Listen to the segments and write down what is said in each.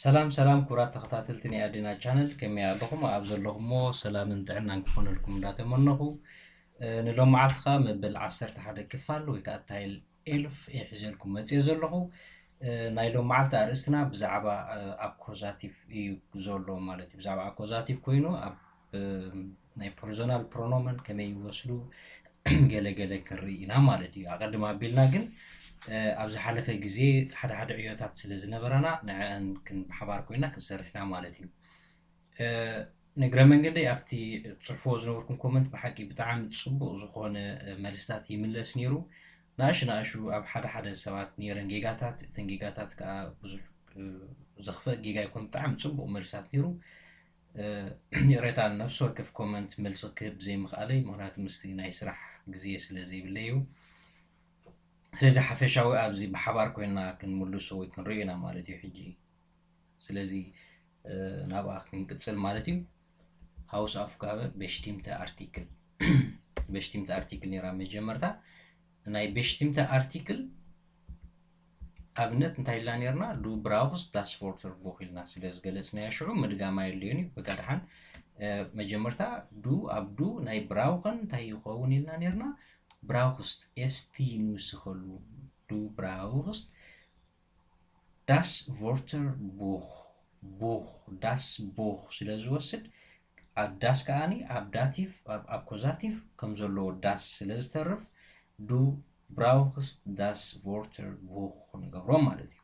سلام سلام كرات تخطاتلتني أدينا channel كم يعلقكم أبزر لهم سلام انتعنا نكون لكم داتا منه نلوم معلقة مبل عصر تحد كفال ويكاتايل إلف يحزلكم متيزر له نايلوم معلقة أرسنا بزعبا أكوزاتيف يزولو مالتي بزعبا أكوزاتيف كوينو أب ناي personal pronomen كما يوصلو جل كرينا مالتي أقدم أبيلنا جن أبز حلفة جزء حد عيوتات سلزنا برانا نعن كن بحبار كوينا كسرحنا مالتي نقرأ من قد أفتي تصفوز نوركم كومنت بحكي بتعامل تصبو زخون مالستاتي من لسنيرو ناشو أب حد سوات نيرن جيجاتات تنجيجاتات كبزح زخفة جيجا يكون بتعامل تصبو مالستات نيرو يريت عن نفسه كيف كومنت ملصق بزي مخالي مهنات مستينا يسرح جزء سلزي بالليو سلازي حفشاوي أبزي بحبار كوينا كنملسو ويكنرينا مالتي حجي سلازي نابا كنقصل مالتي هاوس اوف كابر بشتيمتا ارتيكل بشتيمتا ارتيكل نيرا مجمرتا ناي بشتيمتا ارتيكل ابنت انتاي لانيرنا دو براوز داس فورتر بوخيلنا سلاز جلسنا يشعو مدقاما يليوني بقادحان مجمرتا دو ابدو ناي براوغن تاي يخوني لانيرنا براوغست استي نوسخلو دو براوغست داس فورتر بوخ داس بوخ سلاز وسد أبداس كأني أبداتيف أبكوزاتيف كم زلوا داس سلز تعرف دو براوخس داس وورتر بوخ نقرأ مالتي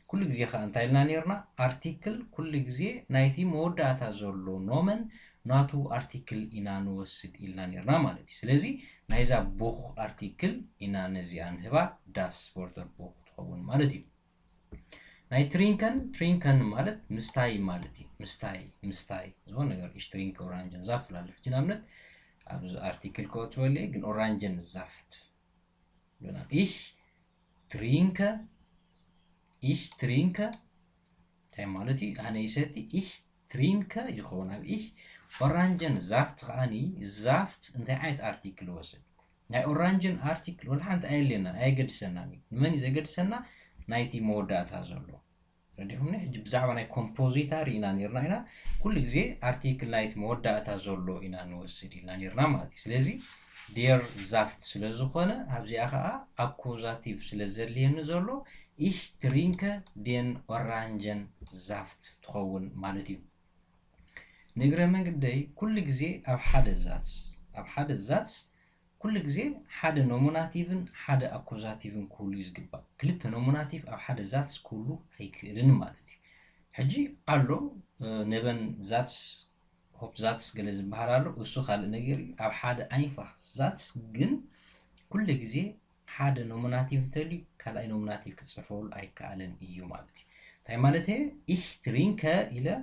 كل جزء خان تايلنا نيرنا article كل جزء نايتي مودا تزلوا نومن ناتو article إنا نوسد إلنا نيرنا مالتي سلزي نايزا بوخ article إنا نزيان هبا داس وورتر بوخ تخون مالتي ناي ترينكن مالت مستاي مالتي مستاي زون نغير ايش ترينك اورانجن زافت لالف جنامنت ابز ارتيكل كوت ولي جن اورانجن زافت لنا ايش ترينكا تاي مالتي انا يسيتي ايش ترينكا يخونا ايش اورانجن زافت خاني زافت انت عيت ارتيكل وسد ناي اورانجن ارتيكل ولا انت ايلنا اي قد سناني من اذا قد سنا نايتي مودا تازلو رديهم نحج بزعبنا كومبوزيتار إنا نيرنا هنا كل جزء article نايت مودا تازلو إنا نوسد إنا نيرنا ماتي سلازي دير زافت سلازو خانا هبزي أخا أكوزاتيف سلازرلي نزلو إيش ترينكا دين أورانجن زافت تخون مالتي نقرأ من قدي كل جزء أب حد الزاتس كل جزء حد نوموناتيفن حد أكوزاتيفن كله يزجبا كلت نوموناتيف أو حد ذاتس كله هيكرن مالتي حجي قالو نبن ذاتس هوب ذاتس جلز بحرالو وسو خال نجري أو حد أينفع ذاتس جن كل جزء حد نوموناتيف تلي كلا نوموناتيف كتصفول أي كالن إيو مالتي تاي مالتي إيش ترينكا إلى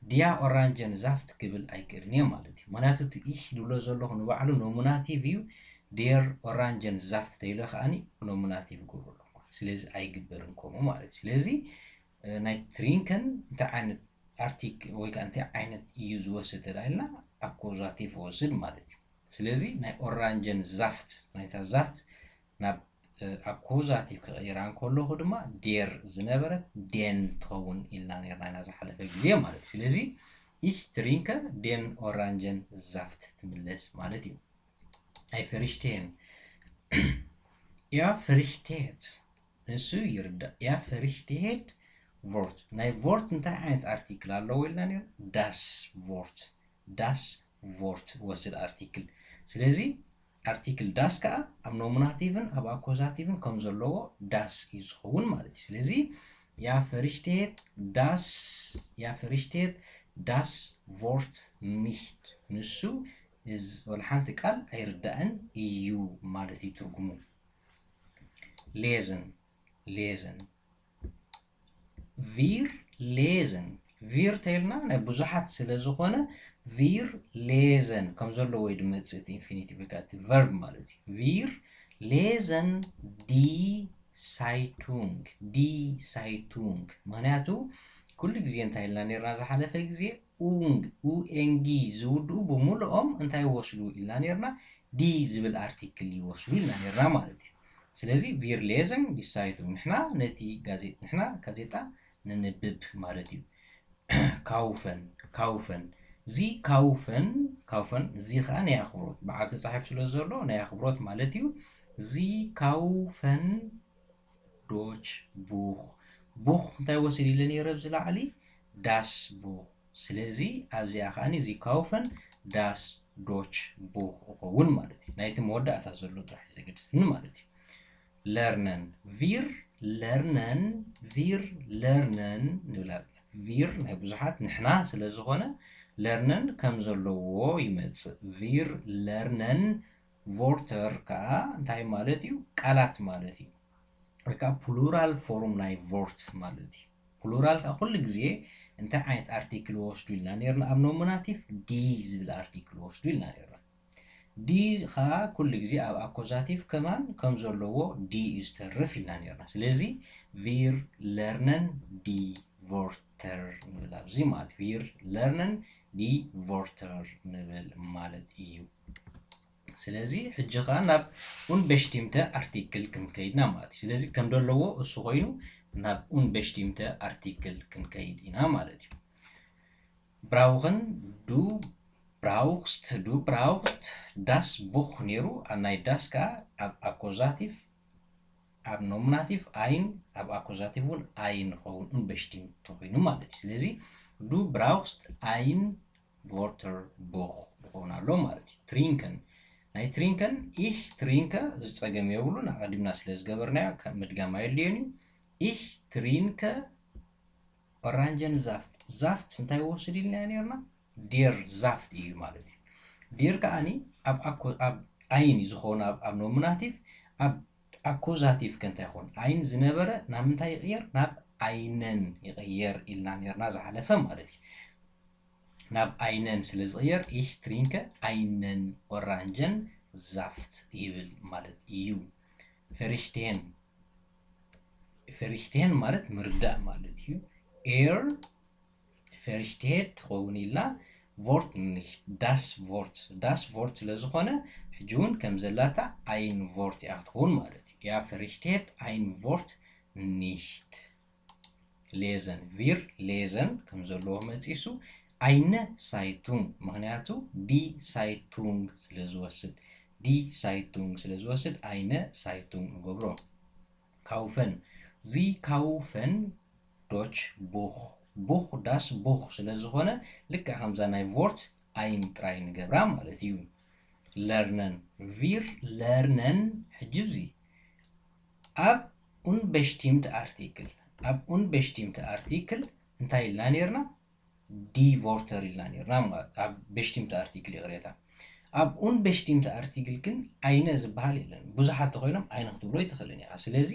ديا أورانجن زافت قبل أي كرنية مالتي مناتو تيش دولو زلو نوعلو نوموناتيفيو دير أورانجن زافت تيلو خاني نوموناتيف قولو سليز أي قبرن كومو مالتي سليزي ناي ترينكن انتا عينت أرتيك ويكا انتا عينت يوز وسط دايلنا أكوزاتيف وسط مالتي سليزي ناي أورانجن زافت ناي تا زافت ناب أكوزاتيف كغيران كله خدما دير زنبرت دين تخون إلنا نيرنا نازا حلفة جزية مالتي سلازي إيش ترينكا دين أورانجن زافت تملس مالتي أي فريشتين يا فريشتيت نسو يرد يا فريشتيت وورت ناي وورت انتا عينت ارتيكل اللو إلنا نير داس وورت وصل ارتيكل سلازي article das ka am nominativen aber akkusative kommen soll das is hohen ማለት ስለዚህ ja verrichtet das Wort nicht ንሱ is ወል ሓንቲ ቃል አይርዳእን እዩ ማለት ይትርጉሙ lesen wir ተይልና ናይ ብዙሓት ስለ ዝኾነ wir lesen كم زلوا ويد متسيت infinitive negative verb مالتي wir lesen die Zeitung معناته كل جزء انتهي لنا نيرنا زحلفة جزء ونجي زودو بمولهم انتهي وصلوا إلى نيرنا دي زبل article يوصلوا إلى نيرنا مالتي سلازي wir lesen die Zeitung نحنا نتي جازيت نحنا كازيتا ننبب مالتي ካውፈን ዚ ካውፈን ዚ ከዓ ናይ ኣኽብሮት በዓል ተጻሒፍ ስለ ዘሎ ናይ ኣኽብሮት ማለት እዩ ዚ ካውፈን ዶች ቡኽ እንታይ ወሲድ ኢለ ነይረ ኣብዚ ላዕሊ ዳስ ቡኽ ስለዚ ኣብዚኣ ከዓኒ ዚ ካውፈን ዳስ ዶች ቡኽ ይኸውን ማለት እዩ ናይቲ መወዳእታ ዘሎ ጥራሕ ዘገድስኒ ማለት እዩ ለርነን ቪር ንብላ ቪር ናይ ብዙሓት ንሕና ስለ ዝኾነ ለርነን ከም ዘለዎ ይመጽእ ቪር ለርነን ቮርተር ከዓ እንታይ ማለት እዩ ቃላት ማለት እዩ ወይ ከዓ ፕሉራል ፎርም ናይ ቮርት ማለት እዩ ፕሉራል ከዓ ኩሉ ግዜ እንታይ ዓይነት ኣርቲክል ወስዱ ኢልና ነርና ኣብ ኖሚናቲቭ ዲ ዝብል ኣርቲክል ወስዱ ኢልና ነርና ዲ ከዓ ኩሉ ግዜ ኣብ ኣኮዛቲቭ ከማን ከም ዘለዎ ዲ እዩ ዝተርፍ ኢልና ነርና ስለዚ ቪር ለርነን ዲ ቮርተር ንብል ኣብዚ ማለት ቪር ለርነን ዲ ቮርተር ንብል ማለት እዩ ስለዚ ሕጂ ከዓ ናብ ኡንበሽቲምተ ኣርቲክል ክንከይድና ማለት እዩ ስለዚ ከም ዘለዎ እሱ ኮይኑ ናብ ኡንበሽቲምተ ኣርቲክል ክንከይድ ኢና ማለት እዩ ብራውኽን ዱ ብራውኽስት ዳስ ቡኽ ነይሩ ኣብ ናይ ዳስ ከዓ ኣብ ኣኮዛቲቭ ኣብ ኖሚናቲቭ ኣይን ኣብ ኣኮዛቲቭ እውን ኣይን ኸውን ኡንበሽቲምተ ኮይኑ ማለት እዩ ስለዚ ዱ ብራውኽስት ኣይን ቮርተር ቡኽ ይኸውን ኣሎ ማለት እዩ ትሪንከን ናይ ትሪንከን ich trinke ዝፀገም የብሉን ኣቀዲምና ስለ ዝገበርናዮ ምድጋም ኣየድልዮን እዩ ich trinke ኦራንጀን ዛፍት እንታይ ወስድ ኢልና ነርና ዴር ዛፍት እዩ ማለት እዩ ዴር ከዓኒ ኣብ ኣይን ዝኸውን ኣብ ኖሚናቲቭ ኣብ ኣኮዛቲቭ ከንታይ ይኾን ኣይን ዝነበረ ናብ ምንታይ ይቕየር ናብ ኣይነን ይቕየር ኢልና ነርና ዝሓለፈ ማለት እዩ ናብ ኣይነን ስለ ዝቕየር ich trinke einen orangen Saft ይብል ማለት እዩ ፈሪሽቴን ማለት ምርዳእ ማለት እዩ ፈሪሽቴት ትኸውን ኢልና ቮርት nicht das Wort ስለ ዝኾነ ሕጂ እውን ከም ዘላታ ein Wort እያ ክትኸውን ማለት እዩ ያ ፈሪሽቴት ein Wort nicht ሌዘን ቪር ሌዘን ከም ዘለዎ መፂሱ eine Zeitung ምክንያቱ ዲ ሳይቱንግ ስለዝወስድ eine Zeitung ንገብሮ ካውፈን ዚ ካውፈን ዶች ቡኽ ዳስ ቡኽ ስለ ዝኾነ ልክዕ ከምዛ ናይ ቮርት ኣይን ጥራይ ንገብራ ማለት እዩ ለርነን ቪር ለርነን ሕጂ እዚ ኣብ ኡንበሽቲምተ ኣርቲክል እንታይ ኢልና ነርና ዲ ቮርተር ኢልና ነርና ኣብ በሽቲምተ ኣርቲክል ይቕሬታ ኣብ ኡንበሽቲምተ ኣርቲክል ግን ኣይነ ዝበሃል የለን ብዙሓት ኮይኖም ኣይነ ክትብሎ ይትኽእልን እያ ስለዚ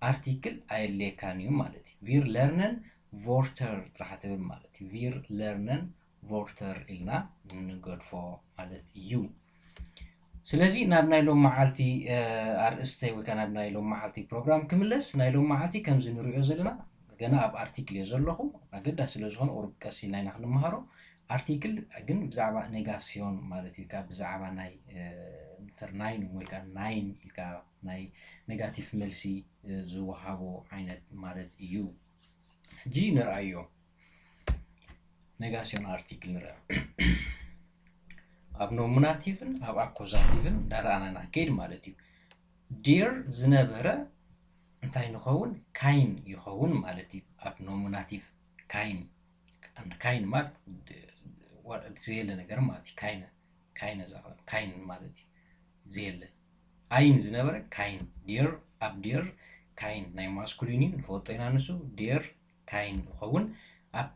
ኣርቲክል ኣየድልየካን እዩ ማለት እዩ ቪር ለርነን ቮርተር ጥራሕ ትብል ማለት እዩ ቪር ለርነን ቮርተር ኢልና ንገድፎ ማለት እዩ ስለዚ ናብ ናይ ሎም መዓልቲ ኣርእስተይ ወይ ከዓ ናብ ናይ ሎም መዓልቲ ፕሮግራም ክምለስ ናይ ሎም መዓልቲ ከምዚ ንሪኦ ዘለና ገና ኣብ ኣርቲክል እየ ዘለኹ ኣገዳሲ ስለ ዝኾነ ቁርብ ቀሲ ኢልና ኢና ክንመሃሮ ኣርቲክል ግን ብዛዕባ ኔጋስዮን ማለት እዩ ካብ ብዛዕባ ናይ ንፈር ናይን ወይ ከዓ ናይን ኢልካ ናይ ኔጋቲቭ መልሲ ዝወሃቦ ዓይነት ማለት እዩ ሕጂ ንርአዮ ኔጋስዮን ኣርቲክል ንርአ ኣብ ኖሚናቲቭን ኣብ ኣኮዛቲቭን ዳርኣና ናከይድ ማለት እዩ ዴር ዝነበረ እንታይ ንኸውን ካይን ይኸውን ማለት እዩ ኣብ ኖሚናቲቭ ካይን ማለት ዘየለ ነገር ማለት እዩ ካይነ ማለት እዩ ዘየለ ኣይን ዝነበረ ካይን ዴር ኣብ ዴር ካይን ናይ ማስኩሊኒ ንፈልጦ ኢና ንሱ ዴር ካይን ይኸውን ኣብ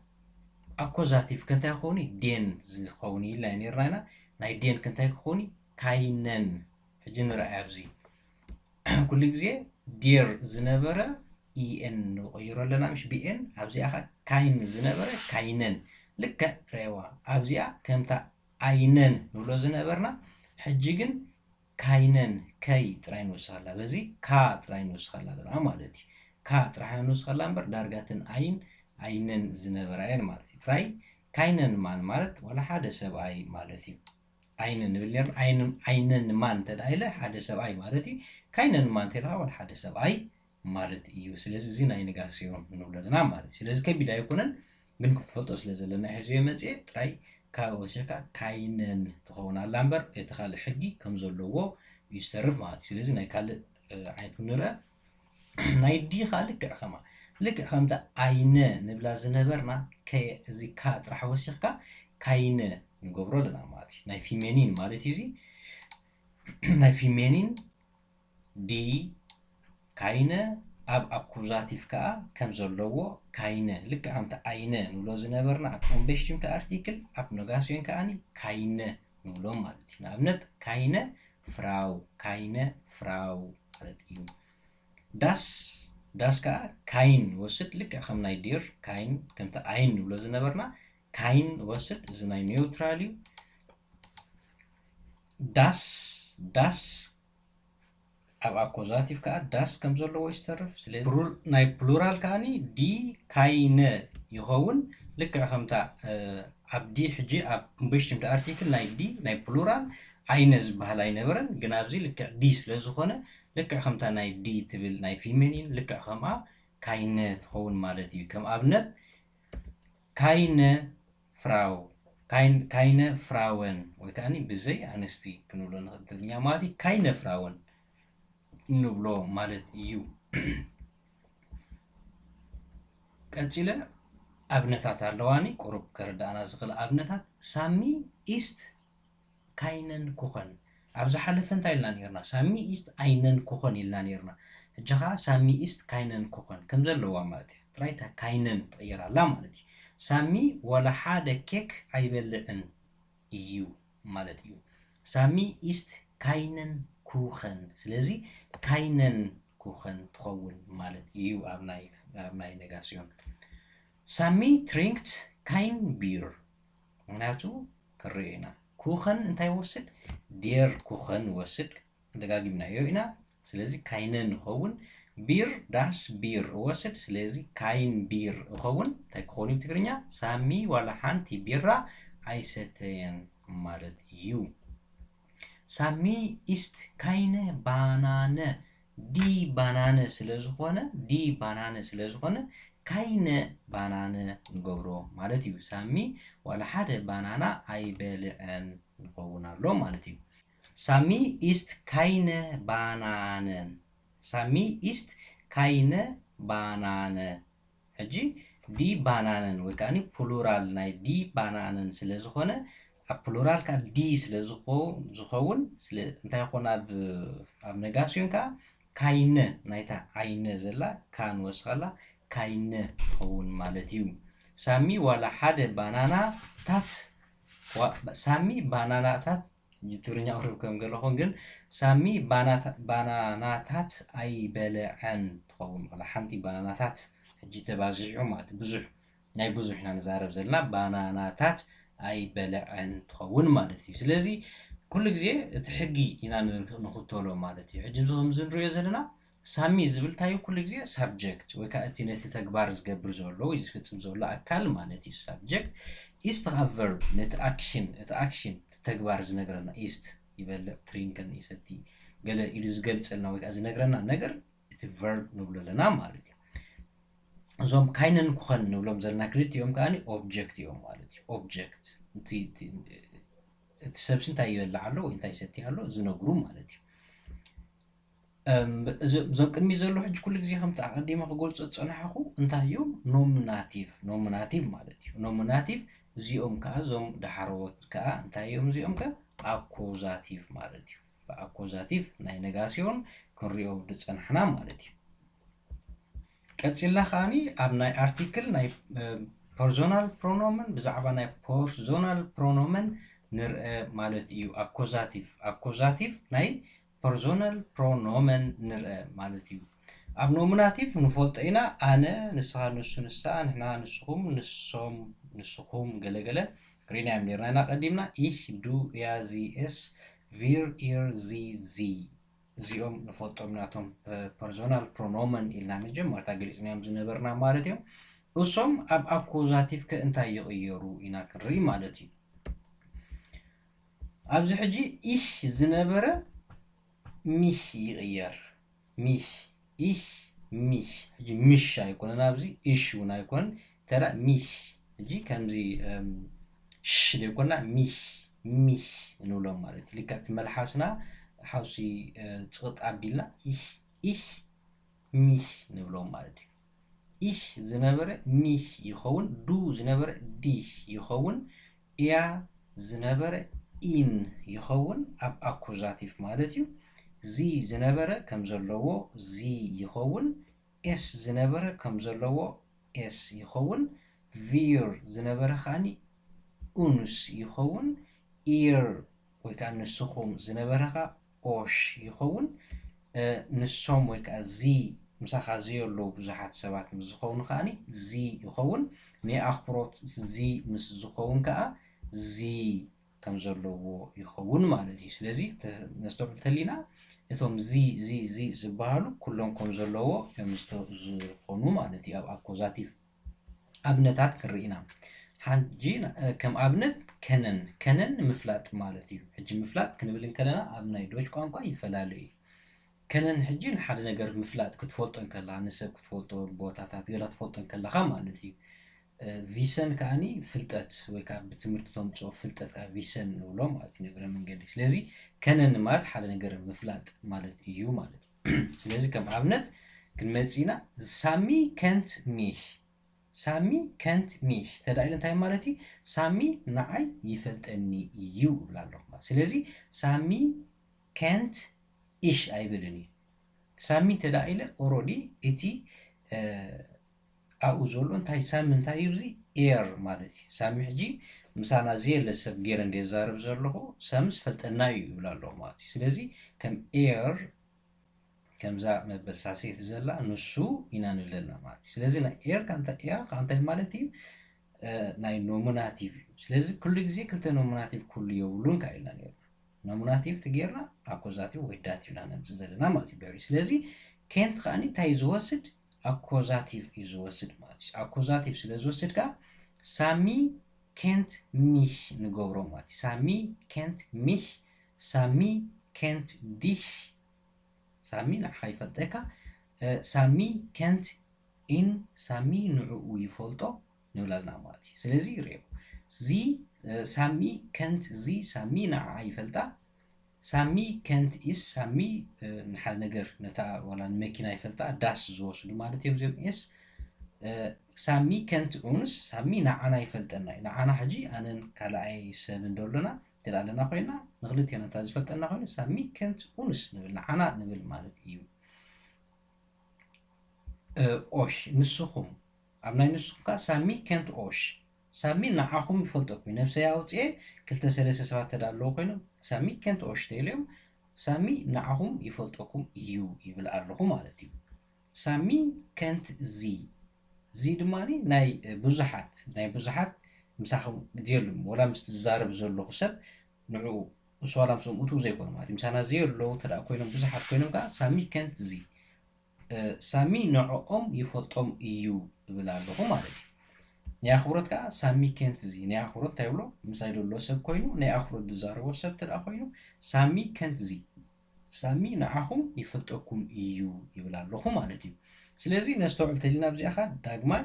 ኣኮዛቲቭ ከንታይ ክኸውን ዴን ዝኸውን ኢልና ነርና ኢና ናይ ዴን ከንታይ ክኸውን ካይነን ሕጂ ንርአይ ኣብዚ ኩሉ ግዜ ዴር ዝነበረ ኢኤን ንቀይሮ ኣለና ምሽ ቢኤን ኣብዚኣ ኸ ካይን ዝነበረ ካይነን ልክዕ ረእዋ ኣብዚኣ ከምታ ኣይነን ንብሎ ዝነበርና ሕጂ ግን ካይነን ከይ ጥራይ ንወስኸላ በዚ ካ ጥራይ ንወስኸላ ኣለና ማለት እዩ ካ ጥራይ ንወስኸላ እምበር ዳርጋትን ኣይነን ዝነበረ እየን ማለት እዩ ጥራይ ካይነን ማን ማለት ዋላ ሓደ ሰብኣይ ማለት እዩ ኣይነን ንብል ነርና ኣይነን ማን ተዳኢለ ሓደ ሰብኣይ ማለት እዩ ካይነን ማን ተልካ ዋላ ሓደ ሰብኣይ ማለት እዩ ስለዚ እዚ ናይ ኔጋስዮን ንብሎ ኣለና ማለት እዩ ስለዚ ከቢድ ኣይኮነን ግን ክትፈልጦ ስለ ዘለና ሕዚ መጽእ ጥራይ ካብ ወሲካ ካይነን ትኸውን ኣላ እምበር እቲ ካልእ ሕጊ ከም ዘለዎ ይስተርፍ ማለት እዩ ስለዚ ናይ ካልእ ዓይነት ንርአ ናይ ዲ ከዓ ልክዕ ከምታ ኣይነ ንብላ ዝነበርና እዚ ካ ጥራሕ ወሲኽካ ካይነ ንገብሮ ኣለና ማለት እዩ ናይ ፊሜኒን ማለት እዩ እዚ ናይ ፊሜኒን ዲ ካይነ ኣብ አኩዛቲቭ ከዓ ከም ዘለዎ ካይነ ልክዕ ከምታ ኣይነ ንብሎ ዝነበርና ኣብ ኮምቤሽቲምታ አርቲክል ኣብ ኔጋሲዮን ከዓኒ ካይነ ንብሎ ማለት እዩ ንኣብነት ካይነ ፍራው ማለት እዩ ዳስ ከዓ ካይን ወስድ ልክዕ ከም ናይ ዲር ካይን ከምታ ኣይን ንብሎ ዝነበርና ካይን ወስድ እዚ ናይ ኒውትራል እዩ ዳስ ኣብ አኩዛቲቭ ከዓ ዳስ ከም ዘለዎ ይስተርፍ ስለዚ ናይ ፕሉራል ከዓኒ ዲ ካይነ ይኸውን ልክዕ ከምታ ኣብ ዲ ሕጂ ኣብ ኮምቤሽቲምታ አርቲክል ናይ ዲ ናይ ፕሉራል ኣይነ ዝበሃል ኣይነበረን ግን ኣብዚ ልክዕ ዲ ስለ ዝኾነ ልክዕ ከምታ ናይ ዲ ትብል ናይ ፊሜኒን ልክዕ ከምኣ ካይነ ትኸውን ማለት እዩ ከም ኣብነት ካይነ ፍራወን ወይ ከዓኒ ብዘይ ኣንስቲ ክንብሎ ንኽእል ትግርኛ ማለት እዩ ካይነ ፍራወን ንብሎ ማለት እዩ ቀፂለ ኣብነታት ኣለዋኒ ቁሩብ ከረዳእና ዝኽእል ኣብነታት ሳሚ ኢስት ካይነን ኩኸን ኣብዚ ሓለፈ እንታይ ኢልና ነርና ሳሚ ኢስት ኣይነን ኩኸን ኢልና ነርና ሕጂ ከዓ ሳሚ ኢስት ካይነን ኩኸን ከም ዘለዋ ማለት እዩ ጥራይታ ካይነን ትቕይራላ ማለት እዩ ሳሚ ወላ ሓደ ኬክ ኣይበልዕን እዩ ማለት እዩ ሳሚ ኢስት ካይነን ኩኸን ስለዚ ካይነን ኩኸን ትኸውን ማለት እዩ ኣብ ናይ ኔጋሲዮን ሳሚ ትሪንክት ካይን ቢር ምክንያቱ ክሪኦ ኢና ኩኸን እንታይ ወስድ ዴር ኩኸን ወስድ ደጋጊምናዮ ኢና ስለዚ ካይነን ይኸውን ቢር ዳስ ቢር ወስድ ስለዚ ካይን ቢር ይኸውን እንታይ ክኸውን እዩ ትግርኛ ሳሚ ዋላ ሓንቲ ቢራ ኣይሰተየን ማለት እዩ ሳሚ ኢስት ካይነ ባናነ ዲ ባናነ ስለዝኾነ ካይነ ባናነ ንገብሮ ማለት እዩ ሳሚ ዋላ ሓደ ባናና ኣይበልዐን ንኸውን ኣሎ ማለት እዩ ሳሚ ኢስት ካይነ ባናነን ሳሚ ኢስት ካይነ ባናነ ሕጂ ዲ ባናነን ወይ ከዓኒ ፕሉራል ናይ ዲ ባናነን ስለ ዝኾነ ኣብ ፕሉራል ከዓ ዲ ስለ ዝኸውን እንታይ ይኾን ኣብ ኔጋሲዮን ከዓ ካይነ ናይታ ኣይነ ዘላ ካን ወስኸላ ካይነ ትኸውን ማለት እዩ ሳሚ ዋላ ሓደ ባናናታት ትግርኛ ቅርብ ከም ገለኹን ግን ሳሚ ባናናታት ኣይበልዐን ትኸውን ዋላ ሓንቲ ባናናታት ሕጂ ተባዝሑ ማለት ብዙሕ ናይ ብዙሕ ኢና ንዛረብ ዘለና ባናናታት ኣይበልዐን ትኸውን ማለት እዩ ስለዚ ኩሉ ግዜ እቲ ሕጊ ኢና ንኽተሎ ማለት እዩ ሕጂ ከምዚ ንሪኦ ዘለና ሳሚ ዝብል እንታይ ኩሉ ግዜ ሳብጀክት ወይ ከዓ እቲ ነቲ ተግባር ዝገብር ዘሎ ወይ ዝፍፅም ዘሎ ኣካል ማለት እዩ ሳብጀክት ኢስት ከዓ ቨርብ ነቲ ኣክሽን እቲ ተግባር ዝነግረና ኢስት ይበልዕ ትሪንክን ይሰቲ ገለ ኢሉ ዝገልፀልና ወይ ከዓ ዝነግረና ነገር እቲ ቨርብ ንብሎ ኣለና ማለት እዩ እዞም ካይነን ኩኸን ንብሎም ዘለና ክልቲኦም ከዓኒ ኦብጀክት እዮም ማለት እዩ ኦብጀክት እቲ ሰብሲ እንታይ ይበልዕ ኣሎ ወይ እንታይ ይሰቲ ኣሎ ዝነግሩ ማለት እዩ እዞም ቅድሚት ዘሎ ሕጂ ኩሉ ግዜ ከምቲ ኣቀዲመ ክገልፆ ዝፀናሐኹ እንታይ እዩ ኖሚናቲቭ ማለት እዩ ኖሚናቲቭ እዚኦም ከዓ እዞም ዳሕረዎት ከዓ እንታይ እዮም እዚኦም ከ ኣኩዛቲቭ ማለት እዩ ብኣኩዛቲቭ ናይ ኔጋሲዮን ክንሪኦ ዝፀናሕና ማለት እዩ ቀፂልና ከዓኒ ኣብ ናይ ኣርቲክል ናይ ፐርሶናል ፕሮኖመን ብዛዕባ ናይ ፐርሶናል ፕሮኖመን ንርአ ማለት እዩ ኣኩዛቲቭ ናይ ፐርሶናል ፕሮኖመን ንርአ ማለት እዩ ኣብ ኖሚናቲቭ ንፈልጦ ኢና ኣነ ንስኻ ንሱ ንሳ ንሕና ንስኹም ንሶም ንስኹም ገለገለ ሪናዮም ነርና ኢና ቀዲምና ich du er sie es wir ihr sie sie እዚኦም ንፈልጦም ናቶም ፐርሶናል ፕሮኖመን ኢልና መጀመርታ ገሊፅናዮም ዝነበርና ማለት እዮም እሶም ኣብ ኣኩዛቲቭ ከ እንታይ ይቕየሩ ኢና ክንርኢ ማለት እዩ ኣብዚ ሕጂ ich ዝነበረ ሚሽ ይቕየር ich ሚሽ ሕጂ ሚሽ ኣይኮነን ኣብዚ እሽ እውን ኣይኮነን ተራ ሚሽ እጂ ከምዚ ሽ ደይኮና ሚህ ንብሎም ማለት እዩ ልክዕ መልሓስና ሓውሲ ፅቕጥ ኣቢልና ich ሚህ ንብሎም ማለት እዩ ich ዝነበረ ሚህ ይኸውን ዱ ዝነበረ ዲህ ይኸውን እያ ዝነበረ ኢን ይኸውን ኣብ ኣኩዛቲቭ ማለት እዩ ዚ ዝነበረ ከም ዘለዎ ዚ ይኸውን ኤስ ዝነበረ ከም ዘለዎ ኤስ ይኸውን ቪር ዝነበረ ኻኒ ኡንስ ይኸውን ኢር ወይ ከዓ ንስኹም ዝነበረኻ ኦሽ ይኸውን ንሶም ወይ ከዓ ዚ ምሳኻ ዘየለዉ ብዙሓት ሰባት ምስ ዝኸውን ከዓኒ ዚ ይኸውን ናይ ኣኽብሮት ዚ ምስ ዝኸውን ከዓ ዚ ከም ዘለዎ ይኸውን ማለት እዩ ስለዚ ነስተውዕል ተሊና እቶም ዚ ዝበሃሉ ኩሎም ከም ዘለዎ ከም ዝኾኑ ማለት እዩ ኣብ ኣኮዛቲቭ ኣብነታት ክንርኢና ሓንጂ ከም ኣብነት ከነን ምፍላጥ ማለት እዩ ሕጂ ምፍላጥ ክንብል ከለና ኣብ ናይ ዶች ቋንቋ ይፈላለዩ ከነን ሕጂ ንሓደ ነገር ምፍላጥ ክትፈልጦን ከለኻ ንሰብ ክትፈልጦ ቦታታት ገለ ክትፈልጦን ከለኻ ማለት እዩ ቪሰን ከዓኒ ፍልጠት ወይ ከዓ ብትምህርቲ ተምፅኦ ፍልጠት ከዓ ቪሰን ንብሎ ማለት እዩ ነገረ መንገዲ ስለዚ ከነን ማለት ሓደ ነገር ምፍላጥ ማለት እዩ ማለት እዩ ስለዚ ከም ኣብነት ክንመጽ ኢና ሳሚ ከንት ሚህ ሳሚ ከንት ሚህ ተዳኢሉ እንታይ ማለት እዩ ሳሚ ንዓይ ይፈልጠኒ እዩ ይብላ ኣለኹ ስለዚ ሳሚ ከንት ኢሽ ኣይብልን እዩ ሳሚ ተዳኢለ ኦሮዲ እቲ ኣብኡ ዘሎ እንታይ ሳሚ እንታይ እዩ እዚ ኤር ማለት እዩ ሳሚ ሕጂ ምሳና ዘየለ ሰብ ገይረ እንደዛረብ ዘለኹ ሳምስ ፈልጠና እዩ ይብላ ኣለኹ ማለት እዩ ስለዚ ከም ኤር ከምዛ መበሳሴት ዘላ ንሱ ኢና ንብለና ማለት እዩ ስለዚ ናይ ኤር እንታይ ማለት እዩ ናይ ኖሚናቲቭ እዩ ስለዚ ኩሉ ግዜ ክልተ ኖሚናቲቭ ኩሉ የብሉን ካኢልና ነይሩ ኖሚናቲቭ ተገይርና ኣኮዛቲቭ ወይ ዳቲቭ ኢና ነምፅእ ዘለና ማለት እዩ ድሕሪ ስለዚ ኬንት ከዓኒ እንታይ ዝወስድ ኣኮዛቲቭ እዩ ዝወስድ ማለት እዩ ኣኮዛቲቭ ስለ ዝወስድ ከዓ ሳሚ ኬንት ሚህ ንገብሮ ማለት እዩ ሳሚ ኬንት ሚህ ሳሚ ኬንት ዲሽ ሳሚ ንዓኻ ይፈልጠካ ሳሚ ኬንት ኢን ሳሚ ንዕኡ ይፈልጦ ንብላ ኣለና ማለት እዩ ስለዚ ርኦ ዚ ሳሚ ከንት ዚ ሳሚ ንዓዓ ይፈልጣ ሳሚ ከንት ኢስ ሳሚ ንሓደ ነገር ነታ ዋላ ንመኪና ይፈልጣ ዳስ ዝወስዱ ማለት እዮም እዚኦም ኤስ ሳሚ ከንት ኡንስ ሳሚ ንዓና ይፈልጠና እዩ ንዓና ሕጂ ኣነን ካልኣይ ሰብ እንደሎና ትል ኣለና ኮይና ንክልቴና እንታ ዝፈልጠና ኮይኑ ሳሚ ከንት ኡንስ ንብል ንዓና ንብል ማለት እዩ ኦሽ ንስኹም ኣብ ናይ ንስኹም ከዓ ሳሚ ከንት ኦሽ ሳሚ ንዓኹም ይፈልጠኩም ነብሰይ ኣውፅኤ ክልተ ሰለስተ ሰባት ተዳለዉ ኮይኖም ሳሚ ከንት ኦሽ ተኢሎም ሳሚ ንዓኹም ይፈልጠኩም እዩ ይብል ኣለኹ ማለት እዩ ሳሚ ከንት ዚ ድማኒ ናይ ብዙሓት ምሳኹም ድየሉም ወላ ምስ ዝዛረብ ዘለኹ ሰብ ንዕኡ እሱ ዋላ ምስኦም እቱ ዘይኮኑ ማለት እዩ ምሳና ዘየለዉ ተዳ ኮይኖም ብዙሓት ኮይኖም ከዓ ሳሚ ከንት ዚ ሳሚ ንዕኦም ይፈልጦም እዩ ይብል ኣለኹ ማለት እዩ ናይ ኣኽብሮት ከዓ ሳሚ ከንት ዚ ናይ ኣኽብሮት እንታይ ብሎ ምሳይ ደሎ ሰብ ኮይኑ ናይ ኣኽብሮት ዝዛረቦ ሰብ ተዳ ኮይኑ ሳሚ ከንት ዚ ሳሚ ንዓኹም ይፈልጠኩም እዩ ይብል ኣለኹ ማለት እዩ ስለዚ ነስተውዕል ተሊና ብዚኣኻ ዳግማይ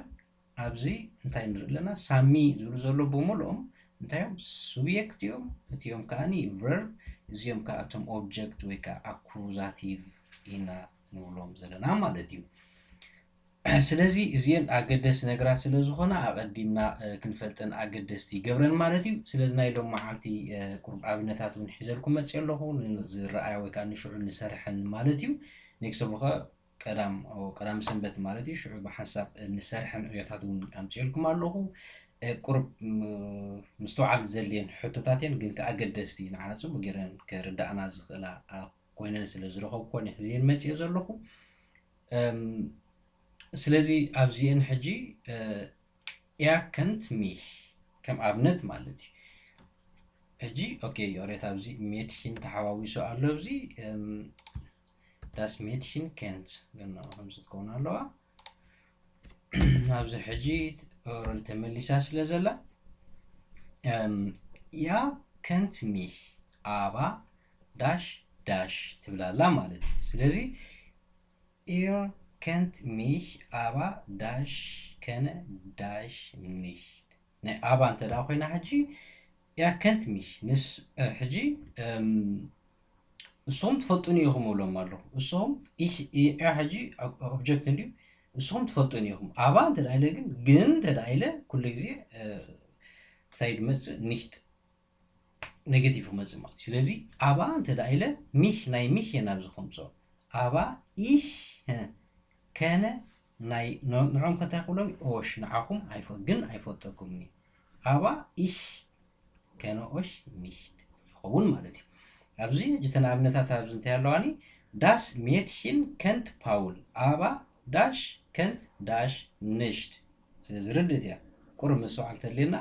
ኣብዚ እንታይ ንርኢ ኣለና ሳሚ ዝብሉ ዘሎ ብምልኦም እንታዮም ሱብጀክት እዮም እቲኦም ከዓኒ ቨርብ እዚኦም ከዓ እቶም ኦብጀክት ወይ ከዓ ኣኩዛቲቭ ኢና ንብሎም ዘለና ማለት እዩ ስለዚ እዚአን ኣገደስቲ ነገራት ስለ ዝኾነ ኣቐዲምና ክንፈልጠን ኣገደስቲ ይገብረን ማለት እዩ ስለዚ ናይ ሎም መዓልቲ ቁሩብ ኣብነታት እውን ሒዘልኩም መፅእ ኣለኹ ዝረኣያ ወይ ከዓ ንሽዑ ንሰርሐን ማለት እዩ ኔክስት ኦፍ ቀዳም ሰንበት ማለት እዩ ሽዑ ብሓሳብ ንሰርሐን ዕዮታት እውን ኣምፅልኩም ኣለኹ ቁሩብ ምስተውዓል ዘልየን ሕቶታት እየን ግን ኣገደስቲ ንዓና ፅቡቅ ገይረን ክርዳእና ዝኽእላ ኮይነን ስለ ዝረኸብኩ ኮነ ሕዚአን መፅእ ዘለኹ ስለዚ ኣብዚአን ሕጂ ያ ከንት ሚህ ከም ኣብነት ማለት እዩ ሕጂ ኦኬ ኦሬት ኣብዚ ሜድሽን ተሓዋዊሱ ኣሎ ኣብዚ ዳስ ሜድሽን ከንት ገና ከምዚ ትከውን ኣለዋ ኣብዚ ሕጂ ኦረል ተመሊሳ ስለ ዘላ ያ ከንት ሚህ ኣባ ዳሽ ዳሽ ትብላላ ማለት እዩ ስለዚ kent mich aber das kenne das nicht ናይ ኣባ እንተ ደኣ ኮይና ሕጂ ያ ከንት ሚሽ ንስ ሕጂ እሶም ትፈልጡን ኢኹም ብሎም ኣለኹ እሶም ያ ሕጂ ኦብጀክት እንድዩ እሶም ትፈልጡን ኢኹም ኣባ እንተ ደኣ ኢለ ግን እንተ ደኣ ኢለ ኩሉ ግዜ እንታይ ድመፅእ ኒሽት ኔጌቲቭ ክመፅእ ማለት ስለዚ ኣባ እንተ ደኣ ኢለ ሚሽ ናይ ሚሽ እየ ናብዚ ከምፅኦ ኣባ ኢሽ ከነ ናይ ንዖም ከንታይ ክብሎም ኦሽ ንዓኹም ግን ኣይፈልጠኩምኒ ኣባ ኢሽ ከነ ኦሽ ኒሽት ይኸውን ማለት እዩ ኣብዚ እተን ኣብነታት ኣብዚ እንታይ ኣለዋኒ ዳስ ሜድሽን ከንት ፓውል ኣባ ዳሽ ከንት ዳሽ ንሽት ስለዚ ርድእት እያ ቁርብ ምስዋዕል ተለና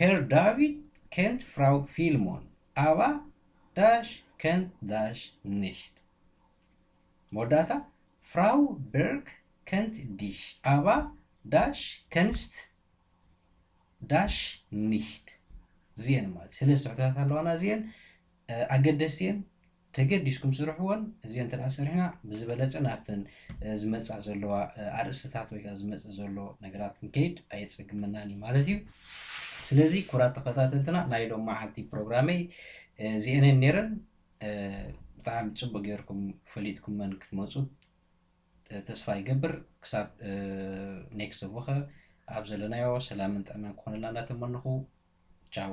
ሄር ዳቪድ ከንት ፍራው ፊልሞን ኣባ ዳሽ ከንት ዳሽ ንሽት መወዳእታ ፍራው በርግ ከንት ዲሽ ኣባ ዳሽ ከንስት ዳሽ ኒሽት እዚአን ማለት ሰለስተ ሕቶታት ኣለዋና እዚአን ኣገደስቲ እየን ተገዲስኩም ስርሕዎን እዚአን እንተ ደኣ ሰሪሕና ብዝበለፀ ናብተን ዝመፅኣ ዘለዋ ኣርእስትታት ወይ ከዓ ዝመፅእ ዘሎ ነገራት ክንከይድ ኣየፀግመናን እዩ ማለት እዩ ስለዚ ኩራት ተኸታተልትና ናይ ሎም መዓልቲ ፕሮግራመይ እዚአነን ነይረን ብጣዕሚ ፅቡቅ ጌርኩም ፈሊጥኩመን ክትመፁ ተስፋ ይገብር ክሳብ ኔክስት ወኸ ኣብ ዘለናዮ ሰላምን ጥዕናን ክኾነና እናተመንኹ ቻው